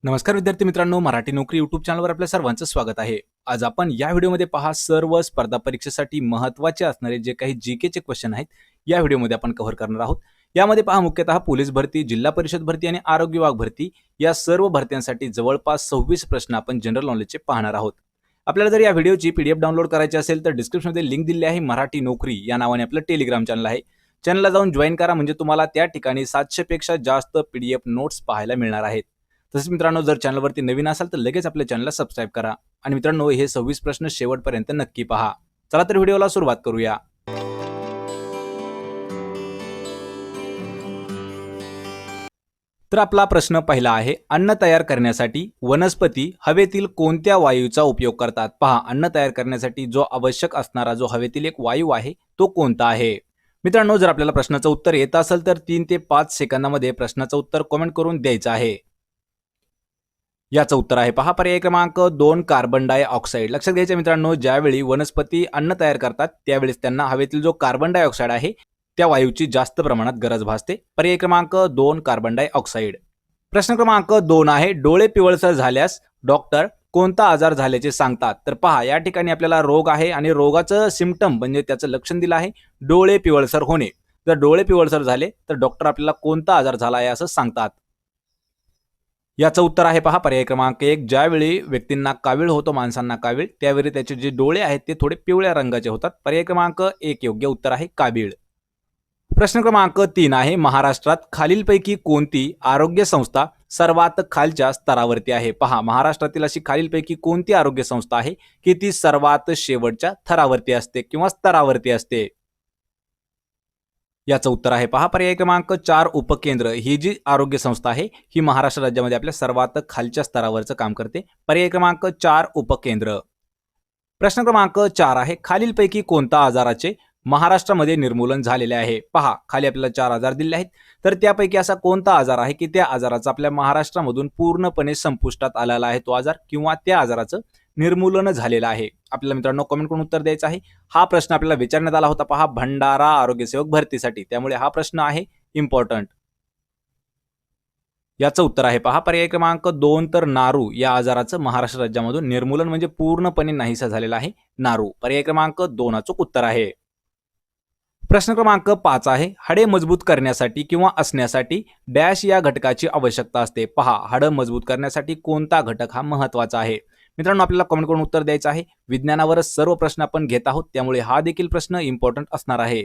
नमस्कार विद्यार्थी मित्रांनो, मराठी नोकरी यूट्यूब चॅनलवर आपल्या सर्वांचं स्वागत आहे. आज आपण या व्हिडिओमध्ये पहा सर्व स्पर्धा परीक्षेसाठी महत्त्वाचे असणारे जे काही जीकेचे क्वेश्चन आहेत या व्हिडिओमध्ये आपण कव्हर करणार आहोत. यामध्ये पहा मुख्यतः पोलीस भरती, जिल्हा परिषद भरती आणि आरोग्य विभाग भरती या सर्व भरत्यांसाठी जवळपास 26 प्रश्न आपण जनरल नॉलेजचे पाहणार आहोत. आपल्याला जर या व्हिडिओची पीडीएफ डाउनलोड करायची असेल तर डिस्क्रिप्शनमध्ये लिंक दिली आहे. मराठी नोकरी या नावाने आपलं टेलिग्राम चॅनल आहे. चॅनलला जाऊन जॉईन करा म्हणजे तुम्हाला त्या ठिकाणी 700 पेक्षा जास्त पीडीएफ नोट्स पाहायला मिळणार आहेत. तसेच मित्रांनो, जर चॅनलवरती नवीन असाल तर लगेच आपल्या चॅनलला सबस्क्राईब करा आणि मित्रांनो हे 26 प्रश्न शेवटपर्यंत नक्की पहा. चला तर व्हिडिओला सुरुवात करूया. तर आपला प्रश्न पहिला आहे, अन्न तयार करण्यासाठी वनस्पती हवेतील कोणत्या वायूचा उपयोग करतात? पहा, अन्न तयार करण्यासाठी जो आवश्यक असणारा जो हवेतील एक वायू आहे तो कोणता आहे? मित्रांनो, जर आपल्याला प्रश्नाचं उत्तर येत असेल तर 3 ते 5 सेकंदामध्ये प्रश्नाचं उत्तर कमेंट करून द्यायचं आहे. याचं उत्तर आहे पहा पर्याय क्रमांक 2 कार्बन डायऑक्साईड. लक्षात घ्यायचं मित्रांनो, ज्यावेळी वनस्पती अन्न तयार करतात त्यावेळेस त्यांना हवेतील जो कार्बन डायऑक्साईड आहे त्या वायूची जास्त प्रमाणात गरज भासते. पर्याय क्रमांक 2 कार्बन डायऑक्साईड. प्रश्न क्रमांक 2 आहे, डोळे पिवळसर झाल्यास डॉक्टर कोणता आजार झाल्याचे सांगतात? तर पहा, या ठिकाणी आपल्याला रोग आहे आणि रोगाचं सिम्पटम म्हणजे त्याचं लक्षण दिलं आहे डोळे पिवळसर होणे. जर डोळे पिवळसर झाले तर डॉक्टर आपल्याला कोणता आजार झाला आहे असं सांगतात. याचं उत्तर आहे पहा पर्याय क्रमांक 1, ज्यावेळी व्यक्तींना कावीळ होतो, माणसांना कावीळ, त्यावेळी त्याचे जे डोळे आहेत ते थोडे पिवळ्या रंगाचे होतात. पर्याय क्रमांक 1 योग्य उत्तर आहे कावीळ. प्रश्न क्रमांक 3 आहे, महाराष्ट्रात खालीलपैकी कोणती आरोग्य संस्था सर्वात खालच्या स्तरावरती आहे? पहा, महाराष्ट्रातील अशी खालीलपैकी कोणती आरोग्य संस्था आहे की ती सर्वात शेवटच्या थरावरती असते किंवा स्तरावरती असते? याचं उत्तर आहे पहा पर्याय क्रमांक 4 उपकेंद्र. ही जी आरोग्य संस्था आहे ही महाराष्ट्र राज्यामध्ये आपल्या सर्वात खालच्या स्तरावरचं काम करते. पर्याय क्रमांक 4 उपकेंद्र. प्रश्न क्रमांक 4 आहे, खालीलपैकी कोणत्या आजाराचे महाराष्ट्रामध्ये निर्मूलन झालेले आहे? पहा, खाली आपल्याला 4 आजार दिले आहेत तर त्यापैकी असा कोणता आजार आहे की त्या आजाराचा आपल्या महाराष्ट्रामधून पूर्णपणे संपुष्टात आलेला आहे तो आजार किंवा त्या आजाराचं निर्मूलन झालेलं आहे? आपल्याला मित्रांनो कमेंट करून उत्तर द्यायचं आहे. हा प्रश्न आपल्याला विचारण्यात आला होता पहा भंडारा आरोग्यसेवक भरतीसाठी, त्यामुळे हा प्रश्न आहे इम्पॉर्टंट. याचं उत्तर आहे पहा पर्याय क्रमांक 2 तर नारू या आजाराचं महाराष्ट्र राज्यामधून निर्मूलन म्हणजे पूर्णपणे नाहीसा झालेला आहे नारू. पर्याय क्रमांक 2 अचूक उत्तर आहे. प्रश्न क्रमांक 5 आहे, हाडे मजबूत करण्यासाठी किंवा असण्यासाठी डॅश या घटकाची आवश्यकता असते? पहा, हाडं मजबूत करण्यासाठी कोणता घटक हा महत्वाचा आहे? मित्रांनो, आपल्याला कमेंट करून उत्तर द्यायचं आहे. विज्ञानावरच सर्व प्रश्न आपण घेत आहोत त्यामुळे हा देखील प्रश्न इम्पॉर्टंट असणार आहे.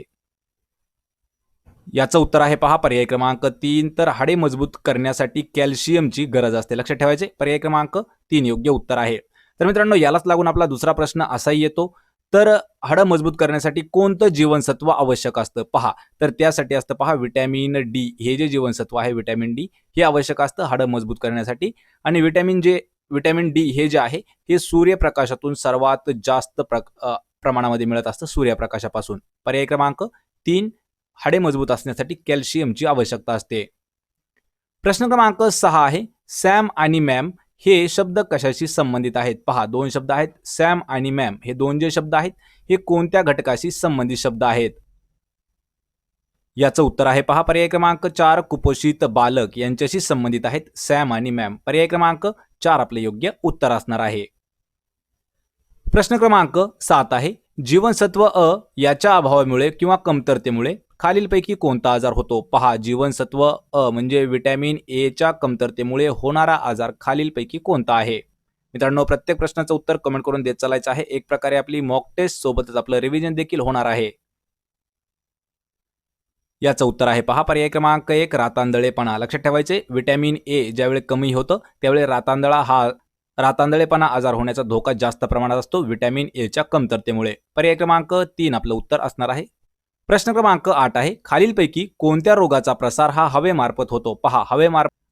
याचं उत्तर आहे पहा पर्याय क्रमांक 3 तर हाडे मजबूत करण्यासाठी कॅल्शियमची गरज असते. लक्षात ठेवायचे, पर्याय क्रमांक 3 योग्य उत्तर आहे. तर मित्रांनो, यालाच लागून आपला दुसरा प्रश्न असाही येतो, तर हाडं मजबूत करण्यासाठी कोणतं जीवनसत्व आवश्यक असतं? पहा, तर त्यासाठी असतं पहा विटॅमिन डी. हे जे जीवनसत्व आहे विटॅमिन डी हे आवश्यक असतं हाडं मजबूत करण्यासाठी. आणि विटॅमिन डी हे जे आहे हे सूर्यप्रकाशातून सर्वात जास्त प्रमाणामध्ये मिळत असतं, सूर्यप्रकाशापासून. पर्याय क्रमांक 3 हाडे मजबूत असण्यासाठी कॅल्शियमची आवश्यकता असते. प्रश्न क्रमांक 6 आहे, सॅम आणि मॅम हे शब्द कशाशी संबंधित आहेत? पहा, 2 शब्द आहेत सॅम आणि मॅम. हे 2 जे शब्द आहेत हे कोणत्या घटकाशी संबंधित शब्द आहेत? याचं उत्तर आहे पहा पर्याय क्रमांक 4 कुपोषित बालक यांच्याशी संबंधित आहेत सॅम आणि मॅम. पर्याय क्रमांक 4 आपले योग्य उत्तर असणार आहे. प्रश्न क्रमांक 7 आहे, जीवनसत्व अ याच्या अभावामुळे किंवा कमतरतेमुळे खालीलपैकी कोणता आजार होतो? पहा, जीवनसत्व अ म्हणजे विटॅमिन ए च्या कमतरतेमुळे होणारा आजार खालीलपैकी कोणता आहे? मित्रांनो, प्रत्येक प्रश्नाचं उत्तर कमेंट करून देत चालायचं आहे. एक प्रकारे आपली मॉक टेस्ट सोबतच आपलं रिव्हिजन देखील होणार आहे. याचं उत्तर आहे पहा पर्याय क्रमांक 1 रातांदळेपणा. लक्षात ठेवायचे, विटॅमिन ए ज्यावेळी कमी होतं त्यावेळी रातांदळेपणा आजार होण्याचा धोका जास्त प्रमाणात असतो विटॅमिन ए च्या कमतरतेमुळे. पर्याय क्रमांक 3 आपलं उत्तर असणार आहे. प्रश्न क्रमांक 8 आहे, खालीलपैकी कोणत्या रोगाचा प्रसार हा हवेमार्फत होतो? पहा,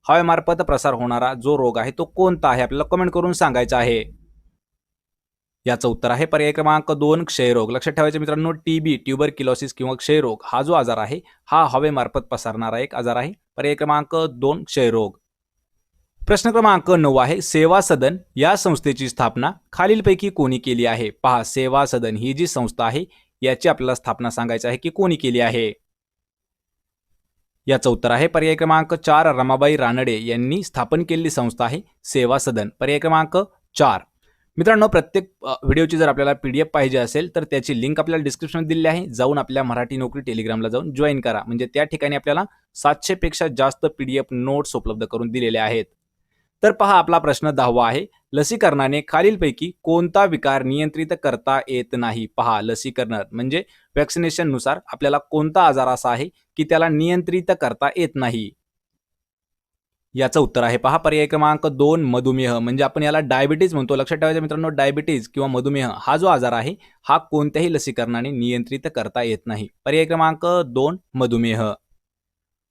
हवेमार्फत प्रसार होणारा जो रोग आहे तो कोणता आहे? आपल्याला कमेंट करून सांगायचं आहे. याचं उत्तर आहे पर्याय क्रमांक 2 क्षयरोग. लक्षात ठेवायचे मित्रांनो, टीबी ट्युबरक्युलोसिस किंवा क्षयरोग हा जो आजार आहे हा हवेमार्फत पसरणारा एक आजार आहे. पर्याय क्रमांक 2 क्षयरोग. प्रश्न क्रमांक 9 आहे, सेवा सदन या संस्थेची स्थापना खालीलपैकी कोणी केली आहे? पहा, सेवा सदन ही जी संस्था आहे याची आपल्याला स्थापना सांगायची आहे की कोणी केली आहे? याचं उत्तर आहे पर्याय क्रमांक 4. रमाबाई रानडे यांनी स्थापन केलेली संस्था आहे सेवा सदन. पर्याय क्रमांक 4. मित्रांनो, प्रत्येक व्हिडिओची जर आपल्याला PDF पाहिजे असेल तर त्याची लिंक आपल्याला डिस्क्रिप्शनमध्ये दिलेली आहे. जाऊन आपल्या मराठी नोकरी टेलिग्रामला जाऊन जॉईन करा. म्हणजे त्या ठिकाणी आपल्याला 700 पेक्षा जास्त PDF नोट्स उपलब्ध करून दिलेले आहेत. तर पहा, आपला प्रश्न 10वा आहे. लसीकरणाने खालीलपैकी कोणता विकार नियंत्रित करता येत नाही? पहा, लसीकरण म्हणजे वॅक्सिनेशन नुसार आपल्याला कोणता आजार असा आहे की त्याला नियंत्रित करता येत नाही? याचं उत्तर आहे पहा पर्याय क्रमांक 2. मधुमेह. म्हणजे आपण याला डायबिटीज म्हणतो. लक्षात ठेवायचं मित्रांनो, डायबिटीज किंवा मधुमेह हा जो आजार आहे हा कोणत्याही लसीकरणाने नियंत्रित करता येत नाही. पर्याय क्रमांक 2. मधुमेह.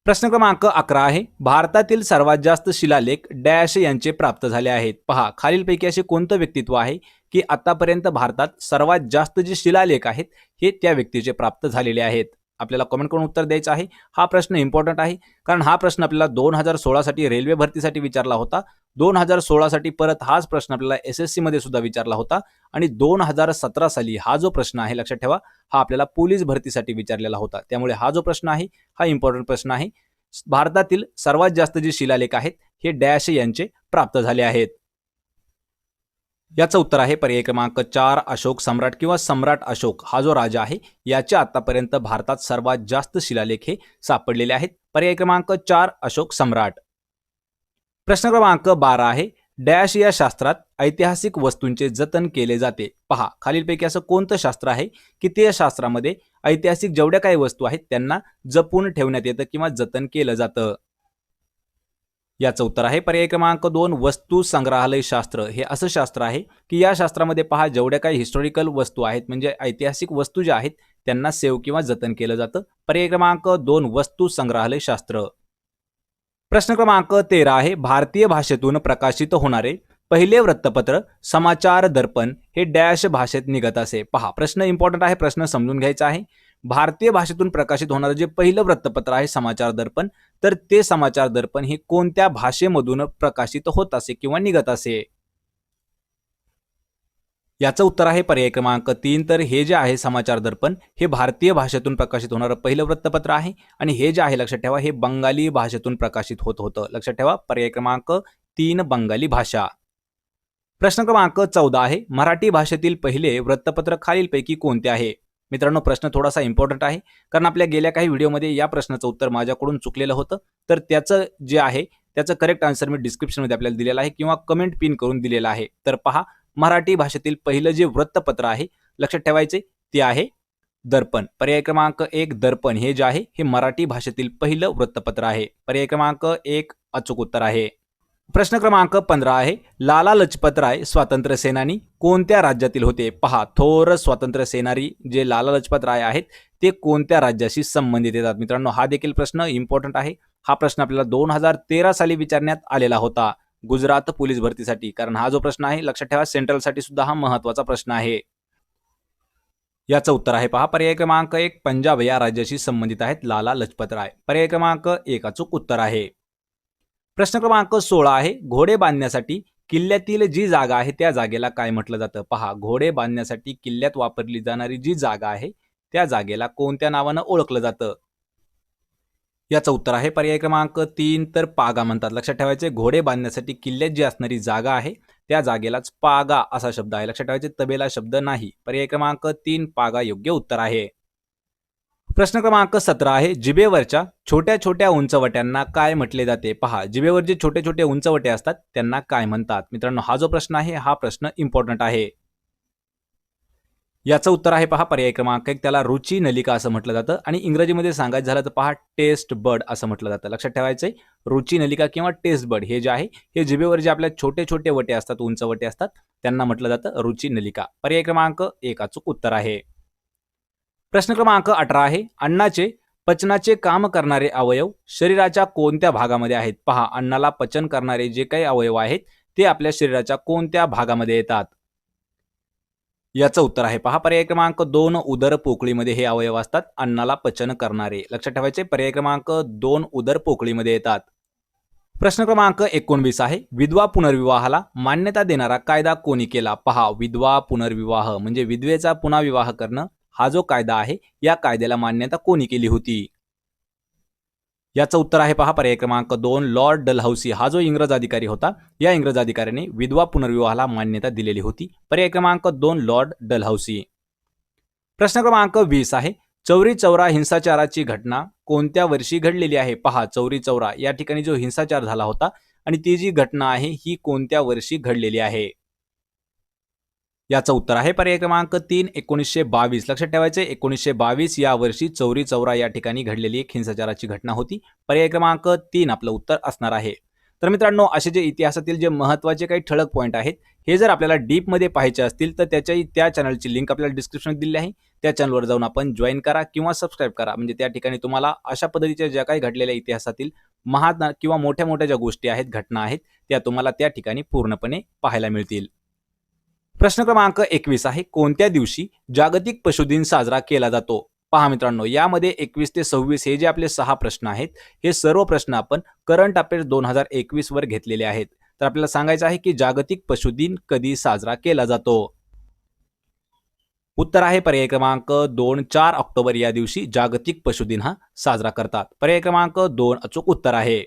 प्रश्न क्रमांक 11 आहे. भारतातील सर्वात जास्त शिलालेख डॅश यांचे प्राप्त झाले आहेत? पहा, खालीलपैकी असे कोणतं व्यक्तित्व आहे की आतापर्यंत भारतात सर्वात जास्त जे शिलालेख आहेत हे त्या व्यक्तीचे प्राप्त झालेले आहेत? आपल्याला कमेंट करून उत्तर द्यायचं आहे. हा प्रश्न इम्पॉर्टंट आहे कारण हा प्रश्न आपल्याला 2016 साठी रेल्वे भरतीसाठी विचारला होता. 2016 साठी परत हाच प्रश्न आपल्याला SSC मध्ये सुद्धा विचारला होता आणि 2017 साली हा जो प्रश्न आहे, लक्षात ठेवा, हा आपल्याला पोलीस भरतीसाठी विचारलेला होता. त्यामुळे हा जो प्रश्न आहे हा इम्पॉर्टंट प्रश्न आहे. भारतातील सर्वात जास्त जे शिलालेख आहेत हे डॅश यांचे प्राप्त झाले आहेत. याचं उत्तर आहे पर्याय क्रमांक 4. अशोक सम्राट किंवा सम्राट अशोक हा जो राजा आहे याच्या आतापर्यंत भारतात सर्वात जास्त शिलालेख हे सापडलेले आहेत. पर्याय क्रमांक 4. अशोक सम्राट. प्रश्न क्रमांक 12 आहे. डॅश या शास्त्रात ऐतिहासिक वस्तूंचे जतन केले जाते? पहा, खालीलपैकी असं कोणतं शास्त्र आहे की त्या शास्त्रामध्ये ऐतिहासिक जेवढ्या काही वस्तू आहेत त्यांना जपून ठेवण्यात येतं किंवा जतन केलं जातं? याचं उत्तर आहे पर्याय क्रमांक 2. वस्तू संग्रहालय शास्त्र. हे असं शास्त्र आहे की या शास्त्रामध्ये पहा, जेवढ्या काही हिस्टॉरिकल वस्तू आहेत म्हणजे ऐतिहासिक वस्तू ज्या आहेत त्यांना सेव्ह किंवा जतन केलं जातं. पर्याय क्रमांक 2. वस्तू संग्रहालय शास्त्र. प्रश्न क्रमांक 13 आहे. भारतीय भाषेतून प्रकाशित होणारे पहिले वृत्तपत्र समाचार दर्पण हे डॅश भाषेत निघत असे? पहा, प्रश्न इम्पॉर्टंट आहे, प्रश्न समजून घ्यायचा आहे. भारतीय भाषेतून प्रकाशित होणारं जे पहिलं वृत्तपत्र आहे समाचार दर्पण, तर ते समाचार दर्पण हे कोणत्या भाषेमधून प्रकाशित होत असे किंवा निघत असे? याचं उत्तर आहे पर्याय क्रमांक 3. तर हे जे आहे समाचार दर्पण हे भारतीय भाषेतून प्रकाशित होणारं पहिलं वृत्तपत्र आहे आणि हे जे आहे, लक्षात ठेवा, हे बंगाली भाषेतून प्रकाशित होत होतं. लक्षात ठेवा, पर्याय क्रमांक 3. बंगाली भाषा. प्रश्न क्रमांक 14 आहे. मराठी भाषेतील पहिले वृत्तपत्र खालीलपैकी कोणते आहे? मित्रांनो, प्रश्न थोडासा इम्पॉर्टंट आहे कारण आपल्या गेल्या काही व्हिडिओमध्ये या प्रश्नाचं उत्तर माझ्याकडून चुकलेलं होतं. तर त्याचं जे आहे त्याचं करेक्ट आन्सर मी डिस्क्रिप्शनमध्ये आपल्याला दिलेलं आहे किंवा कमेंट पिन करून दिलेलं आहे. तर पहा, मराठी भाषेतील पहिलं जे वृत्तपत्र आहे, लक्षात ठेवायचे, ते आहे दर्पण. पर्याय क्रमांक 1. दर्पण हे जे आहे हे मराठी भाषेतील पहिलं वृत्तपत्र आहे. पर्याय क्रमांक 1 अचूक उत्तर आहे. प्रश्न क्रमांक 15 आहे. लाला लजपत राय स्वातंत्र्य सेनानी कोणत्या राज्यातील होते? पहा, थोर स्वातंत्र्य सेनानी जे लाला लजपत राय आहेत ते कोणत्या राज्याशी संबंधित येतात? मित्रांनो, हा देखील प्रश्न इम्पॉर्टंट आहे. हा प्रश्न आपल्याला 2013 साली विचारण्यात आलेला होता गुजरात पोलीस भरतीसाठी. कारण हा जो प्रश्न आहे, लक्षात ठेवा, सेंट्रलसाठी सुद्धा हा महत्त्वाचा प्रश्न आहे. याचं उत्तर आहे पहा पर्याय क्रमांक 1. पंजाब या राज्याशी संबंधित आहेत लाला लजपत राय. पर्याय क्रमांक 1 अचूक उत्तर आहे. प्रश्न क्रमांक 16 आहे. घोडे बांधण्यासाठी किल्ल्यातील जी जागा आहे त्या जागेला काय म्हटलं जातं? पहा, घोडे बांधण्यासाठी किल्ल्यात वापरली जाणारी जी जागा आहे त्या जागेला कोणत्या नावानं ओळखलं जातं? याचं उत्तर आहे पर्याय क्रमांक 3. तर पागा म्हणतात. लक्षात ठेवायचे, घोडे बांधण्यासाठी किल्ल्यात जी असणारी जागा आहे त्या जागेलाच पागा असा शब्द आहे. लक्षात ठेवायचे, तबेला शब्द नाही. पर्याय क्रमांक 3 पागा योग्य उत्तर आहे. प्रश्न क्रमांक 17 आहे. जिभेवरच्या छोट्या छोट्या उंचवट्यांना काय म्हटले जाते? पहा, जिभेवर जे छोटे छोटे उंचवटे असतात त्यांना काय म्हणतात? मित्रांनो, हा जो प्रश्न आहे हा प्रश्न इम्पॉर्टंट आहे. याचं उत्तर आहे पहा पर्याय क्रमांक 1. त्याला रुची नलिका असं म्हटलं जातं आणि इंग्रजीमध्ये सांगायचं झालं तर पहा टेस्ट बड असं म्हटलं जातं. लक्षात ठेवायचंय, रुची नलिका किंवा टेस्ट बड हे जे आहे हे जिभेवर जे आपल्या छोटे छोटे वटे असतात, उंचवटे असतात, त्यांना म्हटलं जातं रुची नलिका. पर्याय क्रमांक 1 अचूक उत्तर आहे. प्रश्न क्रमांक 18 आहे. अन्नाचे पचनाचे काम करणारे अवयव शरीराच्या कोणत्या भागामध्ये आहेत? पहा, अन्नाला पचन करणारे जे काही अवयव आहेत ते आपल्या शरीराच्या कोणत्या भागामध्ये येतात? याचं उत्तर आहे पहा पर्याय क्रमांक 2. उदर पोकळीमध्ये हे अवयव असतात अन्नाला पचन करणारे. लक्षात ठेवायचे, पर्याय क्रमांक 2 उदर पोकळीमध्ये येतात. प्रश्न क्रमांक 19 आहे. विधवा पुनर्विवाहाला मान्यता देणारा कायदा कोणी केला? पहा, विधवा पुनर्विवाह म्हणजे विधवेचा पुन्हा विवाह करणं हा जो कायदा आहे या कायद्याला मान्यता कोणी केली होती? याचं उत्तर आहे पहा पर्याय क्रमांक 2 लॉर्ड डलहौसी. हा जो इंग्रज अधिकारी होता, या इंग्रज अधिकाऱ्याने विधवा पुनर्विवाहाला मान्यता दिलेली होती. पर्याय क्रमांक 2 लॉर्ड डलहौसी. प्रश्न क्रमांक 20 आहे चौरी चौरा हिंसाचाराची घटना कोणत्या वर्षी घडलेली आहे? पहा चौरी चौरा या ठिकाणी जो हिंसाचार झाला होता आणि ती जी घटना आहे ही कोणत्या वर्षी घडलेली आहे? याचं उत्तर आहे पर्याय क्रमांक 3 1922. लक्षात ठेवायचे 1922 या वर्षी चौरी चौरा या ठिकाणी घडलेली एक हिंसाचाराची घटना होती. पर्याय क्रमांक 3 आपलं उत्तर असणार आहे. तर मित्रांनो असे जे इतिहासातील जे महत्त्वाचे काही ठळक पॉईंट आहेत हे जर आपल्याला डीपमध्ये पाहायचे असतील तर त्या चॅनलची लिंक आपल्याला डिस्क्रिप्शनात दिली आहे. त्या चॅनलवर जाऊन आपण जॉईन करा किंवा सबस्क्राईब करा. म्हणजे त्या ठिकाणी तुम्हाला अशा पद्धतीच्या ज्या काही घडलेल्या इतिहासातील महान किंवा मोठ्या मोठ्या ज्या गोष्टी आहेत, घटना आहेत त्या तुम्हाला त्या ठिकाणी पूर्णपणे पाहायला मिळतील. प्रश्न क्रमांक 21 आहे कोणत्या दिवशी जागतिक पशुदिन साजरा केला जातो? पहा मित्रांनो यामध्ये 21 ते 26 हे जे आपले 6 प्रश्न आहेत हे सर्व प्रश्न आपण करंट अफेअर्स 2021 वर घेतलेले आहेत. तर आपल्याला सांगायचं आहे की जागतिक पशुदिन कधी साजरा केला जातो? उत्तर आहे पर्याय क्रमांक 2 4 ऑक्टोबर या दिवशी जागतिक पशुदिन हा साजरा करतात. पर्याय क्रमांक 2 अचूक उत्तर आहे.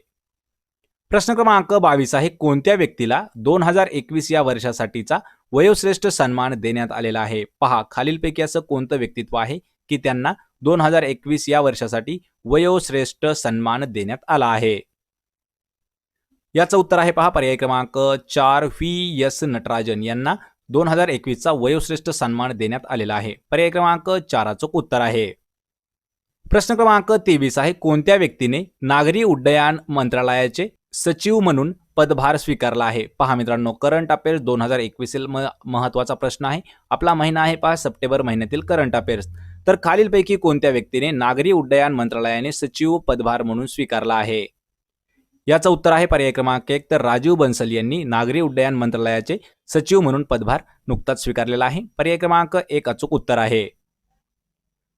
प्रश्न क्रमांक 22 आहे कोणत्या व्यक्तीला 2021 या वर्षासाठीचा वयोश्रेष्ठ सन्मान देण्यात आलेला आहे? पहा खालीलपैकी असं कोणतं व्यक्तित्व आहे की त्यांना 2021 या वर्षासाठी वयोश्रेष्ठ सन्मान देण्यात आला आहे? याचं उत्तर आहे पहा पर्याय क्रमांक 4 व्ही.एस. नटराजन यांना 2021 चा वयोश्रेष्ठ सन्मान देण्यात आलेला आहे. पर्याय क्रमांक 4 अचूक उत्तर आहे. प्रश्न क्रमांक 23 आहे कोणत्या व्यक्तीने नागरी उड्डयन मंत्रालयाचे सचिव म्हणून पदभार स्वीकारला आहे? पहा मित्रांनो करंट अफेअर्स 2021 महत्वाचा प्रश्न आहे. आपला महिना आहे पहा सप्टेंबर महिन्यातील करंट अफेअर्स. तर खालीलपैकी कोणत्या व्यक्तीने नागरी उड्डयन मंत्रालयाने सचिव पदभार म्हणून स्वीकारला आहे? याचं उत्तर आहे पर्याय क्रमांक 1 तर राजीव बन्सल यांनी नागरी उड्डयन मंत्रालयाचे सचिव म्हणून पदभार नुकताच स्वीकारलेला आहे. पर्याय क्रमांक 1 अचूक उत्तर आहे.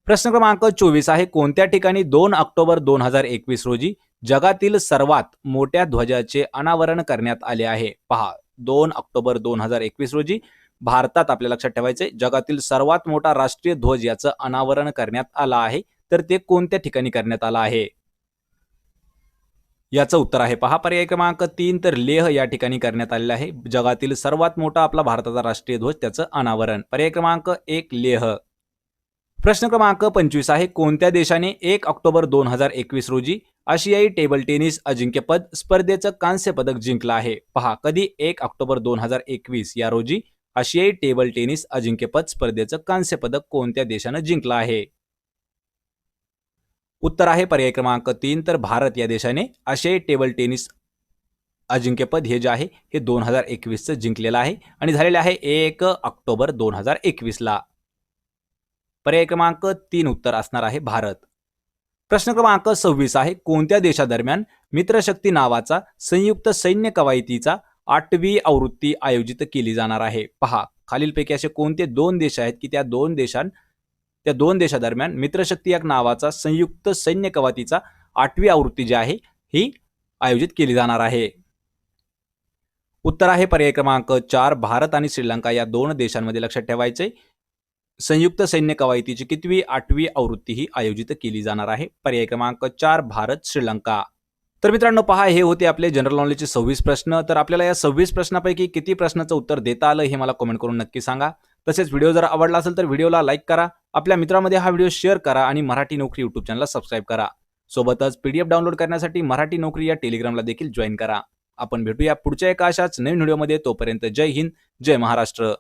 प्रश्न क्रमांक 24 आहे कोणत्या ठिकाणी 2 ऑक्टोबर 2021 रोजी जगातील सर्वात मोठ्या ध्वजाचे अनावरण करण्यात आले आहे? पहा 2 ऑक्टोबर 2021 रोजी भारतात आपल्या लक्षात ठेवायचे जगातील सर्वात मोठा राष्ट्रीय ध्वज याचं अनावरण करण्यात आलं आहे. तर ते कोणत्या ठिकाणी करण्यात आलं आहे? याचं उत्तर आहे पहा पर्याय क्रमांक 3 तर लेह या ठिकाणी करण्यात आलेलं आहे. जगातील सर्वात मोठा आपला भारताचा राष्ट्रीय ध्वज त्याचं अनावरण. पर्याय क्रमांक 1 लेह. प्रश्न क्रमांक 25 आहे कोणत्या देशाने 1 ऑक्टोबर 2021 रोजी आशियाई टेबल टेनिस अजिंक्यपद स्पर्धेचं कांस्य पदक जिंकलं आहे? पहा कधी 1 ऑक्टोबर 2021 या रोजी आशियाई टेबल टेनिस अजिंक्यपद स्पर्धेचं कांस्य पदक कोणत्या देशानं जिंकलं आहे? उत्तर आहे पर्याय क्रमांक 3 तर भारत या देशाने आशियाई टेबल टेनिस अजिंक्यपद हे जे आहे हे 2021 जिंकलेलं आहे आणि झालेले आहे 1 ऑक्टोबर 2021 ला. पर्याय क्रमांक 3 उत्तर असणार आहे भारत. प्रश्न क्रमांक 26 आहे कोणत्या देशादरम्यान मित्रशक्ती नावाचा संयुक्त सैन्य कवायतीचा 8वी आवृत्ती आयोजित केली जाणार आहे? पहा खालीलपैकी असे कोणते 2 देश आहेत की त्या दोन देशादरम्यान मित्रशक्ती या नावाचा संयुक्त सैन्य कवायतीचा 8वी आवृत्ती जी आहे ही आयोजित केली जाणार आहे? उत्तर आहे पर्याय क्रमांक 4 भारत आणि श्रीलंका या 2 देशांमध्ये लक्षात ठेवायचे संयुक्त सैन्य कवायतीची कितवी 8वी आवृत्ती ही आयोजित केली जाणार आहे? पर्याय क्रमांक 4 भारत श्रीलंका. तर मित्रांनो पहा हे होते आपले जनरल नॉलेजचे 26 प्रश्न. तर आपल्याला या 26 प्रश्नापैकी किती प्रश्नाचं उत्तर देता आलं हे मला कमेंट करून नक्की सांगा. तसेच व्हिडिओ जर आवडला असेल तर व्हिडिओला लाईक करा, आपल्या मित्रांमध्ये हा व्हिडिओ शेअर करा आणि मराठी नोकरी यूट्यूब चॅनलला सबस्क्राईब करा. सोबतच PDF डाउनलोड करण्यासाठी मराठी नोकरी या टेलिग्रामला देखील जॉईन करा. आपण भेटूया पुढच्या एका अशाच नवीन व्हिडिओमध्ये. तोपर्यंत जय हिंद, जय महाराष्ट्र.